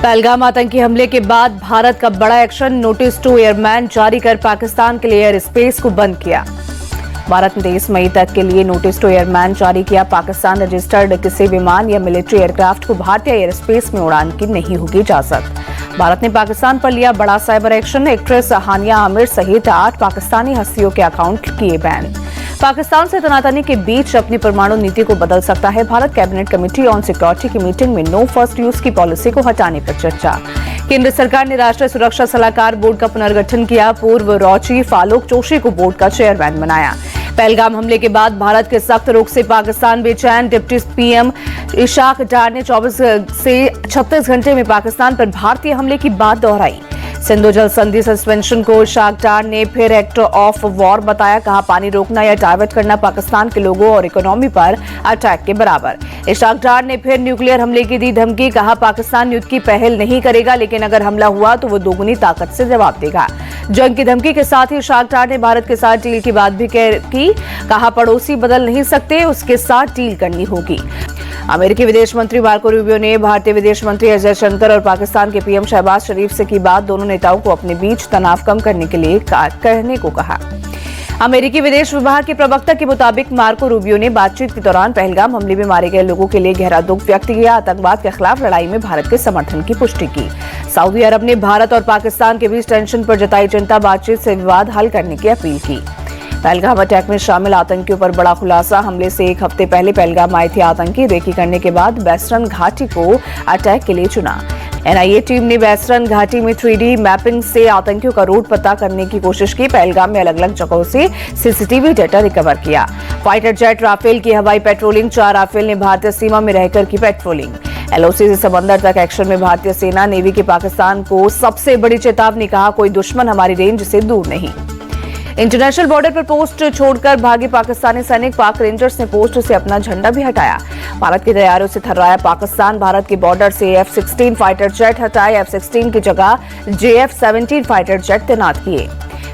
पहलगाम आतंकी हमले के बाद भारत का बड़ा एक्शन, नोटिस टू एयरमैन जारी कर पाकिस्तान के लिए एयर स्पेस को बंद किया। भारत ने 23 मई तक के लिए नोटिस टू एयरमैन जारी किया। पाकिस्तान रजिस्टर्ड किसी विमान या मिलिट्री एयरक्राफ्ट को भारतीय एयर स्पेस में उड़ान की नहीं होगी इजाजत। भारत ने पाकिस्तान पर लिया बड़ा साइबर एक्शन, एक्ट्रेस हानिया आमिर सहित 8 पाकिस्तानी हस्तियों के अकाउंट किए बैन। पाकिस्तान से तनातनी के बीच अपनी परमाणु नीति को बदल सकता है Bharat. Cabinet committee on security की मीटिंग में नो फर्स्ट यूज की पॉलिसी को हटाने पर चर्चा। केंद्र सरकार ने राष्ट्रीय सुरक्षा सलाहकार बोर्ड का पुनर्गठन किया। पूर्व रॉ चीफ आलोक जोशी को बोर्ड का चेयरमैन बनाया। पहलगाम हमले के बाद भारत के सख्त रुख से पाकिस्तान बेचैन। डिप्टी पीएम इशाक डार ने 24 से 36 घंटे में पाकिस्तान पर भारतीय हमले की बात दोहराई। सिंधु जल संधि सस्पेंशन को इशाक डार ने फिर एक्ट ऑफ वॉर बताया। कहा, पानी रोकना या डाइवर्ट करना पाकिस्तान के लोगों और इकोनॉमी पर अटैक के बराबर। इशाक डार ने फिर न्यूक्लियर हमले की दी धमकी। कहा, पाकिस्तान युद्ध की पहल नहीं करेगा, लेकिन अगर हमला हुआ तो वो दोगुनी ताकत से जवाब देगा। जंग की धमकी के साथ ही इशाक डार ने भारत के साथ डील की बात भी की। कहा, पड़ोसी बदल नहीं सकते, उसके साथ डील करनी होगी। अमेरिकी विदेश मंत्री मार्को रूबियो ने भारतीय विदेश मंत्री एस जयशंकर और पाकिस्तान के पीएम शहबाज शरीफ से की बात। दोनों नेताओं को अपने बीच तनाव कम करने के लिए कहने को कहा। अमेरिकी विदेश विभाग के प्रवक्ता के मुताबिक मार्को रूबियो ने बातचीत के दौरान पहलगाम हमले में मारे गए लोगों के लिए गहरा दुख व्यक्त किया। आतंकवाद के खिलाफ लड़ाई में भारत के समर्थन की पुष्टि की। सऊदी अरब ने भारत और पाकिस्तान के बीच टेंशन पर जताई चिंता। बातचीत से विवाद हल करने की अपील की। पहलगाम अटैक में शामिल आतंकियों पर बड़ा खुलासा। हमले से एक हफ्ते पहले पहलगाम आए थे आतंकी। रेकी करने के बाद वेस्टर्न घाटी को अटैक के लिए चुना। एनआईए टीम ने वेस्टर्न घाटी में 3D मैपिंग से आतंकियों का रूट पता करने की कोशिश की। पहलगाम में अलग अलग जगहों से सीसीटीवी डेटा रिकवर किया। फाइटर जेट राफेल की हवाई पेट्रोलिंग। 4 राफेल ने भारतीय सीमा में रहकर की पेट्रोलिंग। एलओसी से समंदर तक एक्शन में भारतीय सेना नेवी की पाकिस्तान को सबसे बड़ी चेतावनी। कहा, कोई दुश्मन हमारी रेंज से दूर नहीं। इंटरनेशनल बॉर्डर पर पोस्ट छोड़कर भागे पाकिस्तानी सैनिक। पाक रेंजर्स ने पोस्ट से अपना झंडा भी हटाया। भारत के तैयारियों से थर्राया पाकिस्तान। भारत के बॉर्डर से F-16 फाइटर जेट हटाए। F-16 की जगह JF-17 फाइटर जेट तैनात किए।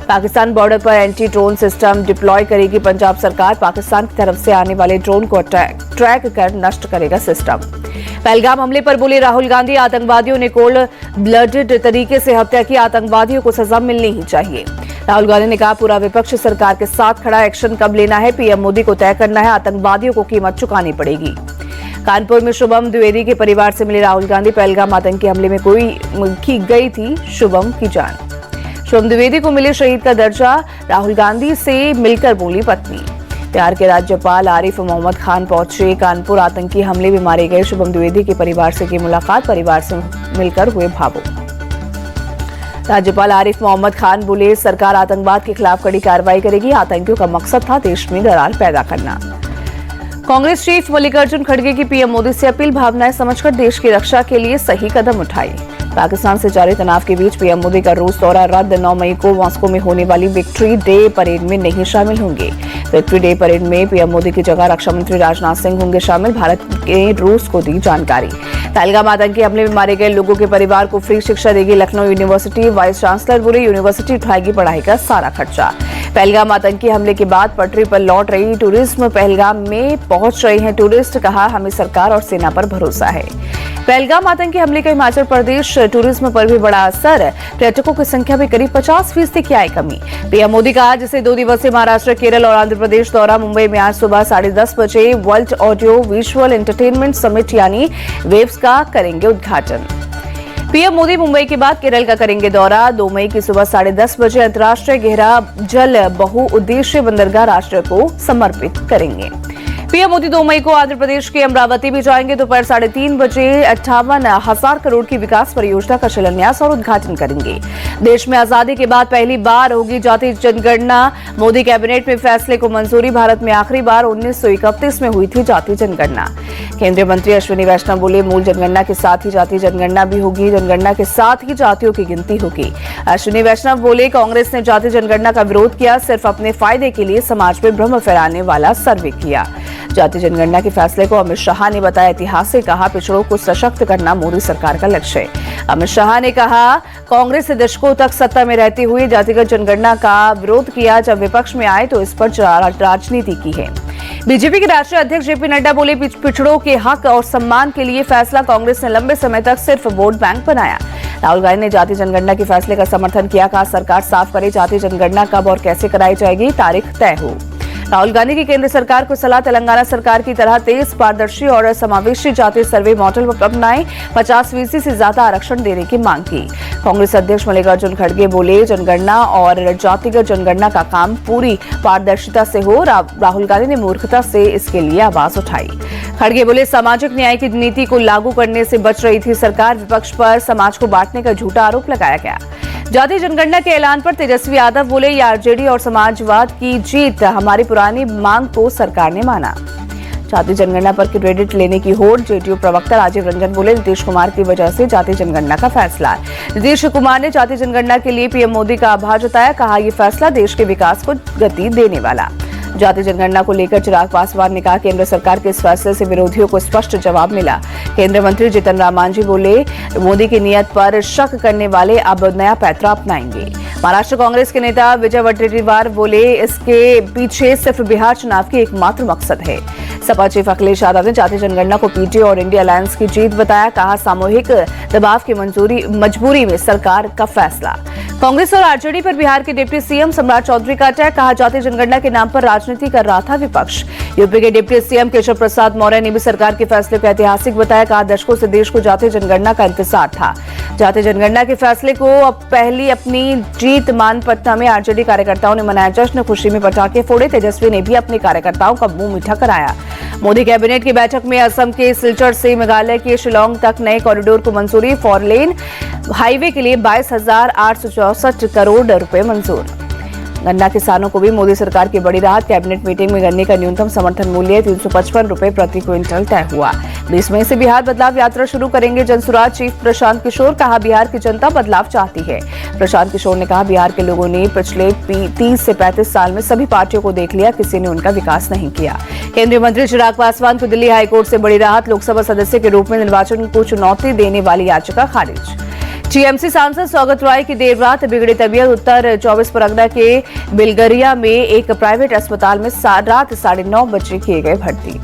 पाकिस्तान बॉर्डर पर एंटी ड्रोन सिस्टम डिप्लॉय करेगी पंजाब सरकार। पाकिस्तान की तरफ से आने वाले ड्रोन को ट्रैक कर नष्ट करेगा सिस्टम। पहलगाम हमले पर बोले राहुल गांधी, आतंकवादियों ने कोल्ड ब्लडेड तरीके से हत्या की। आतंकवादियों को सजा मिलनी ही चाहिए। राहुल गांधी ने कहा, पूरा विपक्ष सरकार के साथ खड़ा। एक्शन कब लेना है, पीएम मोदी को तय करना है। आतंकवादियों को कीमत चुकानी पड़ेगी। कानपुर में शुभम द्विवेदी के परिवार से मिले राहुल गांधी। पहलगाम आतंकी हमले में कोई गई थी शुभम की जान। शुभम द्विवेदी को मिले शहीद का दर्जा। राहुल गांधी से मिलकर बोली पत्नी। बिहार के राज्यपाल आरिफ मोहम्मद खान पहुंचे कानपुर। आतंकी हमले में मारे गए शुभम द्विवेदी के परिवार से की मुलाकात। परिवार से मिलकर हुए भावुक। राज्यपाल आरिफ मोहम्मद खान बोले, सरकार आतंकवाद के खिलाफ कड़ी कार्रवाई करेगी। आतंकियों का मकसद था देश में दरार पैदा करना। कांग्रेस चीफ मल्लिकार्जुन खड़गे की पीएम मोदी से अपील, भावनाएं समझकर देश की रक्षा के लिए सही कदम उठाए। पाकिस्तान से जारी तनाव के बीच पीएम मोदी का रूस दौरा रद्द। 9 मई को मॉस्को में होने वाली विक्ट्री डे परेड में नहीं शामिल होंगे। विक्ट्री डे परेड में पीएम मोदी की जगह रक्षा मंत्री राजनाथ सिंह होंगे शामिल। भारत ने रूस को दी जानकारी। पहलगाम आतंकी हमले में मारे गए लोगों के परिवार को फ्री शिक्षा देगी लखनऊ यूनिवर्सिटी। वाइस चांसलर बोले, यूनिवर्सिटी उठाएगी पढ़ाई का सारा खर्चा। पहलगाम आतंकी हमले के बाद पटरी पर लौट रही टूरिज्म। पहलगाम में पहुंच रहे हैं टूरिस्ट। कहा, हमें सरकार और सेना पर भरोसा है। पहलगाम आतंकी हमले का हिमाचल प्रदेश टूरिज्म पर भी बड़ा असर। पर्यटकों की संख्या में करीब 50% की आई कमी। पीएम मोदी का आज से 2 दिवसीय महाराष्ट्र, केरल और आंध्र प्रदेश दौरा। मुंबई में आज सुबह 10:30 बजे world audio visual entertainment summit यानी वेव्स का करेंगे उद्घाटन। पीएम मोदी मुंबई के बाद केरल का करेंगे दौरा। 2 मई की सुबह 10:30 बजे अंतर्राष्ट्रीय गहरा जल बहुउद्देशीय बंदरगाह राष्ट्र को समर्पित करेंगे। पीएम मोदी 2 मई को आंध्र प्रदेश के अमरावती भी जाएंगे। दोपहर 3:30 बजे 58,000 करोड़ की विकास परियोजना का शिलान्यास और उद्घाटन करेंगे। देश में आजादी के बाद पहली बार होगी जाति जनगणना। मोदी कैबिनेट में फैसले को मंजूरी। भारत में आखिरी बार 1931 में हुई थी जाति जनगणना। केंद्रीय मंत्री अश्विनी वैष्णव बोले, मूल जनगणना के साथ ही जाति जनगणना भी होगी। जनगणना के साथ ही जातियों की गिनती होगी। अश्विनी वैष्णव बोले, कांग्रेस ने जाति जनगणना का विरोध किया, सिर्फ अपने फायदे के लिए समाज में भ्रम फैलाने वाला सर्वे किया। जाति जनगणना के फैसले को अमित शाह ने बताया ऐतिहासिक। कहा, पिछड़ों को सशक्त करना मोदी सरकार का लक्ष्य है। अमित शाह ने कहा, कांग्रेस ने दशकों तक सत्ता में रहती हुई जातिगत जनगणना का विरोध किया। जब विपक्ष में आए तो इस पर राजनीति की है। बीजेपी के राष्ट्रीय अध्यक्ष जेपी नड्डा बोले, पिछड़ों के हक और सम्मान के लिए फैसला कांग्रेस ने लंबे समय तक सिर्फ वोट बैंक बनाया। राहुल गांधी ने जाति जनगणना के फैसले का समर्थन किया, कहा सरकार साफ करे जाति जनगणना कब और कैसे कराई जाएगी, तारीख तय हो। राहुल गांधी की केंद्र सरकार को सलाह, तेलंगाना सरकार की तरह तेज, पारदर्शी और समावेशी जाति सर्वे मॉडल अपनाएं, 50% से ज्यादा आरक्षण देने की मांग की। कांग्रेस अध्यक्ष मल्लिकार्जुन खड़गे बोले, जनगणना और जातिगत जनगणना का काम पूरी पारदर्शिता से हो। राहुल गांधी ने मूर्खता से इसके लिए आवाज उठाई। खड़गे बोले, सामाजिक न्याय की नीति को लागू करने से बच रही थी सरकार, विपक्ष पर समाज को बांटने का झूठा आरोप लगाया गया। जाति जनगणना के ऐलान पर तेजस्वी यादव बोले, ये आरजेडी और समाजवाद की जीत, हमारी पुरानी मांग को सरकार ने माना। जाति जनगणना पर क्रेडिट लेने की होड़, जेडीयू प्रवक्ता राजीव रंजन बोले, नीतीश कुमार की वजह से जाति जनगणना का फैसला। नीतीश कुमार ने जाति जनगणना के लिए पीएम मोदी का आभार जताया, कहा यह फैसला देश के विकास को गति देने वाला। जाति जनगणना को लेकर चिराग पासवान ने कहा, केंद्र सरकार के इस फैसले से विरोधियों को स्पष्ट जवाब मिला। केंद्रीय मंत्री जीतन राम मांझी बोले, मोदी की नीयत पर शक करने वाले अब नया पैंतरा अपनाएंगे। महाराष्ट्र कांग्रेस के नेता विजय वडेट्टीवार बोले, इसके पीछे सिर्फ बिहार चुनाव की एकमात्र मकसद है। सपा चीफ अखिलेश यादव ने जाति जनगणना को पीटी और इंडिया अलायंस की जीत बताया, कहा सामूहिक दबाव की मजबूरी में सरकार का फैसला। कांग्रेस और आरजेडी पर बिहार के डिप्टी सीएम सम्राट चौधरी का अटैक, कहा जाति जनगणना के नाम पर राजनीति कर रहा था विपक्ष। यूपी के डिप्टी सीएम केशव प्रसाद मौर्य ने भी सरकार के फैसले को ऐतिहासिक बताया, कहा दशकों से देश को जाति जनगणना का इंतजार था। जाति जनगणना के फैसले को अब पहली अपनी जीत मान पटना में आरजेडी कार्यकर्ताओं ने मनाया जश्न, खुशी में पटाखे फोड़े। तेजस्वी ने भी अपने कार्यकर्ताओं का मुंह मीठा कराया। मोदी कैबिनेट की बैठक में असम के सिलचर से मेघालय के शिलोंग तक नए कॉरिडोर को मंजूरी, 4 लेन हाईवे के लिए 22,864 करोड़ रुपए मंजूर। गन्ना किसानों को भी मोदी सरकार की बड़ी राहत, कैबिनेट मीटिंग में गन्ने का न्यूनतम समर्थन मूल्य 355 रुपए प्रति क्विंटल तय हुआ। 20 मई से बिहार बदलाव यात्रा शुरू करेंगे जनसुराज चीफ प्रशांत किशोर, कहा बिहार की जनता बदलाव चाहती है। प्रशांत किशोर ने कहा, बिहार के लोगों ने पिछले 30 से 35 साल में सभी पार्टियों को देख लिया, किसी ने उनका विकास नहीं किया। केंद्रीय मंत्री चिराग पासवान को दिल्ली हाईकोर्ट से बड़ी राहत, लोकसभा सदस्य के रूप में निर्वाचन को चुनौती देने वाली याचिका खारिज। टीएमसी सांसद सौगत रॉय की देर रात बिगड़ी तबीयत, उत्तर 24 परगना के बिलगरिया में एक प्राइवेट अस्पताल में रात 9:30 बजे किए गए भर्ती।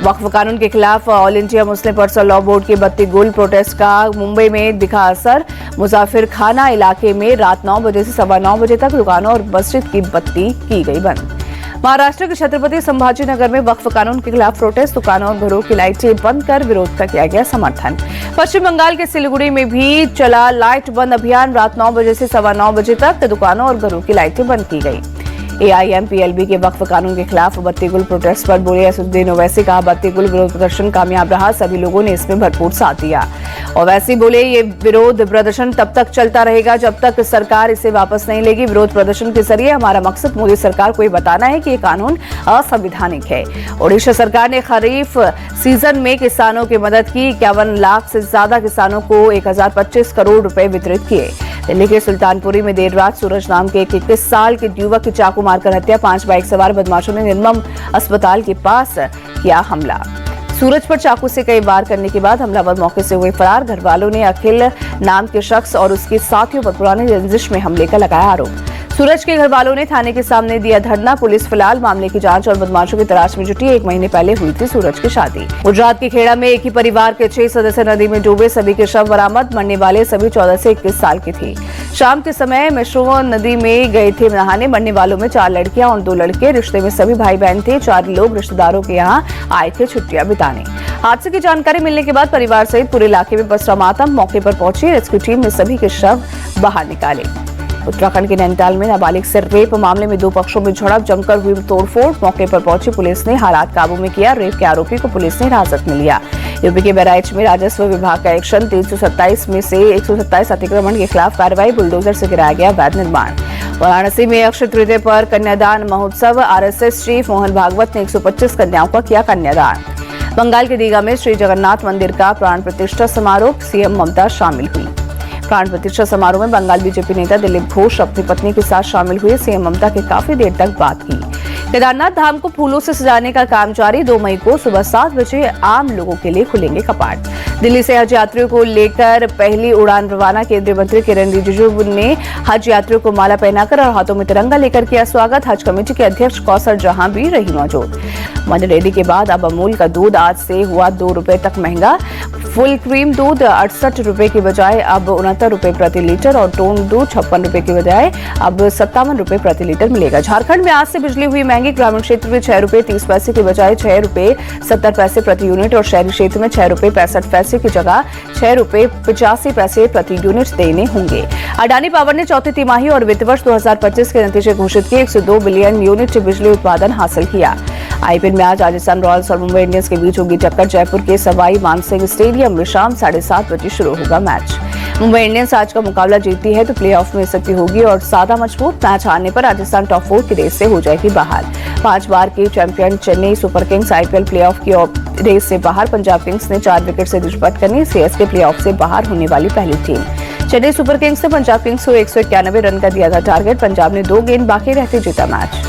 वक्फ कानून के खिलाफ all India Muslim personal law board के बत्ती गुल प्रोटेस्ट का मुंबई में दिखा असर, मुजाफिर खाना इलाके में रात 9 बजे से 9:15 बजे तक दुकानों और मस्जिद की बत्ती की गई बंद। महाराष्ट्र के छत्रपति संभाजीनगर में वक्फ कानून के खिलाफ प्रोटेस्ट, दुकानों और घरों की लाइटें बंद कर विरोध का किया गया समर्थन। पश्चिम बंगाल के सिलीगुड़ी में भी चला लाइट बंद अभियान, रात 9 बजे से 9:15 बजे तक दुकानों और घरों की लाइटें बंद की गई। एआईएमपीएलबी के वक्फ कानून के खिलाफ बत्ती गुल प्रोटेस्ट पर बोले असदुद्दीन ओवैसी, कहा बत्ती गुल विरोध प्रदर्शन कामयाब रहा, सभी लोगों ने इसमें भरपूर साथ दिया। ओवैसी बोले, ये विरोध प्रदर्शन तब तक चलता रहेगा जब तक सरकार इसे वापस नहीं लेगी। विरोध प्रदर्शन के जरिए हमारा मकसद मोदी सरकार को ये बताना है कि ये कानून असंवैधानिक है। ओडिशा सरकार ने खरीफ सीजन में किसानों की मदद की, 51 लाख से ज्यादा किसानों को 1025 करोड़ रुपए वितरित किए। दिल्ली के सुल्तानपुरी में देर रात सूरज नाम के एक 21 साल के युवक की चाकू मारकर हत्या, 5 बाइक सवार बदमाशों ने निर्मम अस्पताल के पास किया हमला। सूरज पर चाकू से कई वार करने के बाद हमलावर मौके से हुए फरार। घर वालों ने अखिल नाम के शख्स और उसके साथियों पर पुरानी रंजिश में हमले का लगाया आरोप। सूरज के घर वालों ने थाने के सामने दिया धरना। पुलिस फिलहाल मामले की जांच और बदमाशों की तलाश में जुटी। 1 महीने पहले हुई थी सूरज की शादी। गुजरात के खेड़ा में एक ही परिवार के 6 सदस्य नदी में डूबे, सभी के शव बरामद। मरने वाले सभी 14 से 21 साल के थे। शाम के समय मेशो नदी में गए थे नहाने। मरने वालों में 4 लड़कियां और 2 लड़के। रिश्ते में सभी भाई बहन थे। 4 लोग रिश्तेदारों के यहाँ आए थे छुट्टियां बिताने। हादसे की जानकारी मिलने के बाद परिवार सहित पूरे इलाके में पसरा मातम। मौके पर पहुंची रेस्क्यू टीम ने सभी के शव बाहर निकाले। उत्तराखंड के नैनीताल में नाबालिग से रेप मामले में 2 पक्षों में झड़प, जमकर हुई तोड़फोड़। मौके पर पहुंची पुलिस ने हालात काबू में किया। रेप के आरोपी को पुलिस ने हिरासत में लिया। यूपी के बहराइच में राजस्व विभाग का एक्शन, 327 में से 127 अतिक्रमण के खिलाफ कार्रवाई। बुलडोजर से गिराया गया अवैध निर्माण। वाराणसी में अक्षय तृतीया पर कन्यादान महोत्सव, आरएसएस चीफ मोहन भागवत ने 125 कन्याओं का किया कन्यादान। बंगाल के दीघा में श्री जगन्नाथ मंदिर का प्राण प्रतिष्ठा समारोह, सीएम ममता शामिल हुई। प्राण प्रतिष्ठा समारोह में बंगाल बीजेपी नेता दिलीप घोष अपनी पत्नी के साथ शामिल हुए। सीएम ममता के काफी देर तक बात की। केदारनाथ धाम को फूलों से सजाने का काम जारी। 2 मई को सुबह 7 बजे आम लोगों के लिए खुलेंगे कपाट। दिल्ली से हज यात्रियों को लेकर पहली उड़ान रवाना। केंद्रीय मंत्री किरण रिजिजू ने हज यात्रियों को माला पहनाकर और हाथों में तिरंगा लेकर किया स्वागत। हज कमेटी के अध्यक्ष कौसर जहां भी रही मौजूद। मनी रेडी के बाद अब अमूल का दूध आज से हुआ 2 रुपए तक महंगा। फुल क्रीम दूध 68 रुपए की बजाय अब 69 रुपए प्रति लीटर और टोन दूध 56 रुपए की बजाय अब 57 रुपए प्रति लीटर मिलेगा। झारखंड में आज से बिजली हुई महंगी। ग्रामीण क्षेत्र में 6 रुपए 30 पैसे की बजाय 6 रुपए 70 पैसे प्रति यूनिट और शहरी क्षेत्र में 6 रुपए 65 पैसे की जगह 6 रुपए 85 पैसे प्रति यूनिट देने होंगे। अडानी पावर ने चौथी तिमाही और वित्त वर्ष 2025 के नतीजे घोषित किए। 102 बिलियन यूनिट बिजली उत्पादन हासिल किया। आईपीएल में आज राजस्थान रॉयल्स और मुंबई इंडियंस के बीच होगी टक्कर। जयपुर के सवाई मानसिंह स्टेडियम में शाम 7:30 बजे शुरू होगा मैच। मुंबई इंडियंस आज का मुकाबला जीतती है तो प्लेऑफ में स्थिति होगी और ज्यादा मजबूत। मैच हारने पर राजस्थान टॉप 4 की रेस से हो जाएगी बाहर। 5 बार की champion Chennai super Kings IPL playoff की रेस से बाहर। पंजाब किंग्स ने 4 विकेट से दुष्पट करनी। सीएसके प्लेऑफ से बाहर होने वाली पहली टीम। चेन्नई सुपर किंग्स ने पंजाब किंग्स को 191 रन का दिया था टारगेट। पंजाब ने 2 गेंद बाकी रहते जीता मैच।